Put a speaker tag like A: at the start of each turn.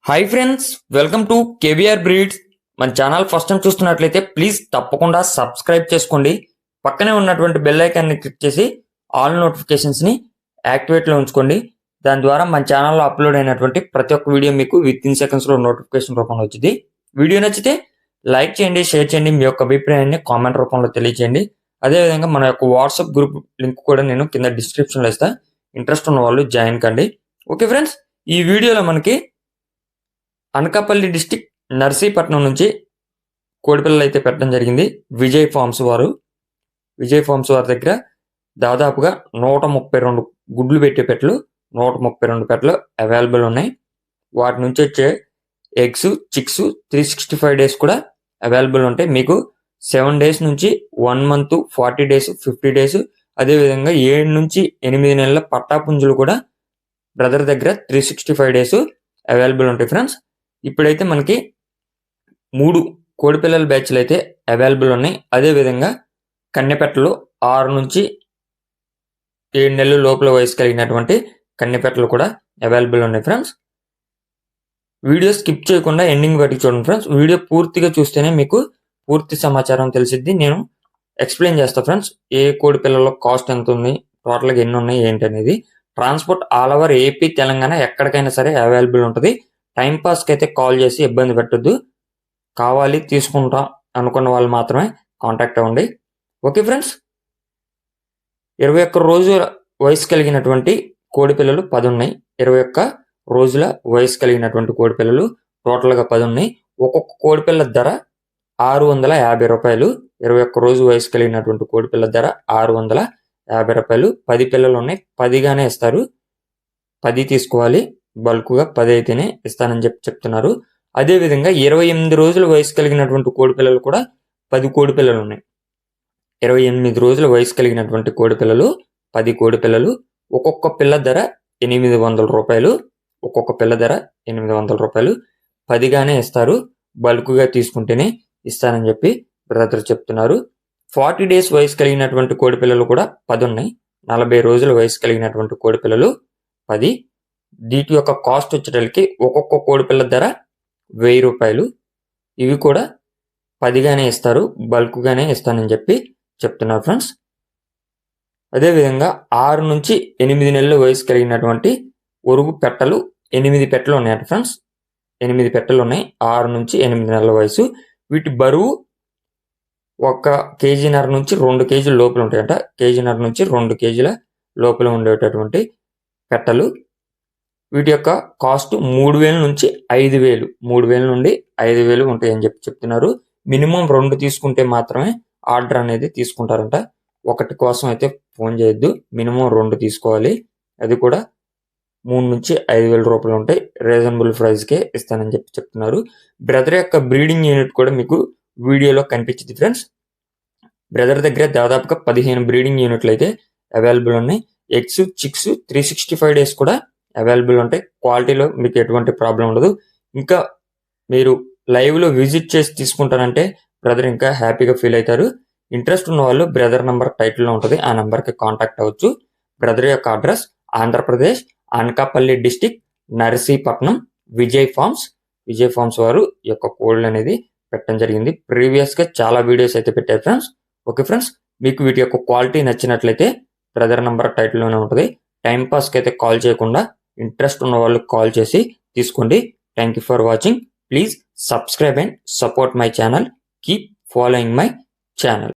A: Hi friends, welcome to KVR breeds. మన channel first time చూస్తున్నట్లయితే please తప్పకుండా సబ్స్క్రైబ్ చేసుకోండి. పక్కనే ఉన్నటువంటి బెల్ ఐకాన్ని క్లిక్ చేసి ఆల్ నోటిఫికేషన్స్ని యాక్టివేట్లో ఉంచుకోండి. దాని ద్వారా మన ఛానల్లో అప్లోడ్ అయినటువంటి ప్రతి ఒక్క వీడియో మీకు విత్ ఇన్ సెకండ్స్లో నోటిఫికేషన్ రూపంలో వచ్చింది. వీడియో నచ్చితే లైక్ చేయండి, షేర్ చేయండి, మీ యొక్క అభిప్రాయాన్ని కామెంట్ రూపంలో తెలియజేయండి. అదేవిధంగా మన యొక్క వాట్సాప్ గ్రూప్ లింక్ కూడా నేను కింద డిస్క్రిప్షన్లో ఇస్తాను. ఇంట్రెస్ట్ ఉన్న వాళ్ళు జాయిన్ కండి. ఓకే ఫ్రెండ్స్, ఈ వీడియోలో మనకి అనకాపల్లి డిస్టిక్ నర్సీపట్నం నుంచి కోడిపిల్లలు అయితే పెట్టడం జరిగింది. విజయ్ ఫార్మ్స్ వారి దగ్గర దాదాపుగా 132 గుడ్లు పెట్టే పెట్టలు 132 పెట్టలు అవైలబుల్ ఉన్నాయి. వాటి నుంచి వచ్చే ఎగ్స్, చిక్స్ 365 డేస్ కూడా అవైలబుల్ ఉంటాయి. మీకు 7 డేస్ నుంచి 1 మంత్, 40 డేస్, 50 డేస్, అదేవిధంగా 7 నుంచి 8 నెలల పట్టాపుంజులు కూడా బ్రదర్ దగ్గర 365 డేస్ అవైలబుల్ ఉంటాయి. ఫ్రెండ్స్, ఇప్పుడైతే మనకి 3 కోడిపిల్లల బ్యాచ్లు అయితే అవైలబుల్ ఉన్నాయి. అదేవిధంగా కన్నెపెట్టలు 6 నుంచి 7 నెలల లోపల వయసు కలిగినటువంటి కన్నెపెట్టలు కూడా అవైలబుల్ ఉన్నాయి. ఫ్రెండ్స్, వీడియో స్కిప్ చేయకుండా ఎండింగ్ వరకు చూడండి. ఫ్రెండ్స్, వీడియో పూర్తిగా చూస్తేనే మీకు పూర్తి సమాచారం తెలిసిద్ది. నేను ఎక్స్ప్లెయిన్ చేస్తాను. ఫ్రెండ్స్, ఏ కోడిపిల్లల కాస్ట్ ఎంత ఉంది, టోటల్గా ఎన్ని ఉన్నాయి ఏంటి అనేది. Transport all over AP, Telangana ఎక్కడికైనా సరే అవైలబుల్ ఉంటుంది. టైంపాస్కి అయితే కాల్ చేసి ఇబ్బంది పెట్టద్దు. కావాలి, తీసుకుంటాం అనుకున్న వాళ్ళు మాత్రమే కాంటాక్ట్ అవ్వండి. ఓకే ఫ్రెండ్స్, 21 రోజుల వయసు కలిగినటువంటి కోడిపిల్లలు 10 ఉన్నాయి. 21 రోజుల వయసు కలిగినటువంటి కోడిపిల్లలు టోటల్గా 10 ఉన్నాయి. ఒక్కొక్క కోడిపిల్ల ధర 650 రూపాయలు. 21 రోజు వయసు కలిగినటువంటి కోడిపిల్ల ధర 650 రూపాయలు. 10 పిల్లలు ఉన్నాయి. 10గానే ఇస్తారు. 10 తీసుకోవాలి. బల్క్గా 10 అయితేనే ఇస్తానని చెప్తున్నారు. అదేవిధంగా 28 రోజుల వయసు కలిగినటువంటి కోడిపిల్లలు కూడా 10 కోడిపిల్లలు ఉన్నాయి. 28 రోజుల వయసు కలిగినటువంటి కోడిపిల్లలు 10 కోడిపిల్లలు. ఒక్కొక్క పిల్ల ధర 800 రూపాయలు. ఒక్కొక్క పిల్ల ధర 800 రూపాయలు. 10గానే ఇస్తారు. బల్క్గా తీసుకుంటేనే ఇస్తానని చెప్పి బ్రదర్ చెప్తున్నారు. 40 డేస్ వయసు కలిగినటువంటి కోడిపిల్లలు కూడా 10 ఉన్నాయి. 40 రోజుల వయసు కలిగినటువంటి కోడిపిల్లలు 10. వీటి యొక్క కాస్ట్ వచ్చేటప్పటికి ఒక్కొక్క కోడిపిల్ల ధర 1000 రూపాయలు. ఇవి కూడా 10గానే ఇస్తారు. బల్క్గానే ఇస్తానని చెప్పి చెప్తున్నారు. ఫ్రెండ్స్, అదేవిధంగా 6 నుంచి 8 నెలల వయసు కలిగినటువంటి ఒరుగు పెట్టలు 8 పెట్టలు ఉన్నాయంట. ఫ్రెండ్స్, 8 పెట్టలు ఉన్నాయి. 6 నుంచి 8 నెలల వయసు. వీటి బరువు 1 కేజీన్నర నుంచి 2 కేజీల లోపల ఉంటాయంట. కేజీన్నర నుంచి 2 కేజీల లోపల ఉండేటటువంటి పెట్టలు. వీటి యొక్క కాస్ట్ 3000 నుంచి 5000, 3000 నుండి 5000 ఉంటాయని చెప్తున్నారు. మినిమం 2 తీసుకుంటే మాత్రమే ఆర్డర్ అనేది తీసుకుంటారంట. ఒకటి కోసం అయితే ఫోన్ చేయొద్దు. మినిమం 2 తీసుకోవాలి. అది కూడా 3 నుంచి 5000 రూపాయలు ఉంటాయి. రీజనబుల్ ప్రైస్కే ఇస్తానని చెప్తున్నారు. బ్రదర్ యొక్క బ్రీడింగ్ యూనిట్ కూడా మీకు వీడియోలో కనిపించింది. ఫ్రెండ్స్, బ్రదర్ దగ్గర దాదాపుగా 15 బ్రీడింగ్ యూనిట్లు అయితే అవైలబుల్ ఉన్నాయి. ఎగ్స్, చిక్స్ 365 డేస్ కూడా అవైలబుల్ ఉంటాయి. క్వాలిటీలో మీకు ఎటువంటి ప్రాబ్లం ఉండదు. ఇంకా మీరు లైవ్లో విజిట్ చేసి తీసుకుంటారంటే బ్రదర్ ఇంకా హ్యాపీగా ఫీల్ అవుతారు. ఇంట్రెస్ట్ ఉన్న వాళ్ళు బ్రదర్ నంబర్ టైటిల్లో ఉంటుంది. ఆ నెంబర్కి కాంటాక్ట్ అవ్వచ్చు. బ్రదర్ యొక్క address Andhra Pradesh, Anakapalli district, Narsipatnam, Vijay farms వారు ఈ యొక్క కోడ్లు అనేది పెట్టడం జరిగింది. ప్రీవియస్గా చాలా వీడియోస్ అయితే పెట్టారు. ఫ్రెండ్స్, ఓకే ఫ్రెండ్స్, మీకు వీటి యొక్క క్వాలిటీ నచ్చినట్లయితే బ్రదర్ నంబర్ టైటిల్లోనే ఉంటుంది. టైంపాస్కి అయితే కాల్ చేయకుండా ఇంట్రెస్ట్ ఉన్న వాళ్ళు కాల్ చేసి తీసుకోండి. Thank you for watching. Please subscribe and support my channel. Keep following my channel.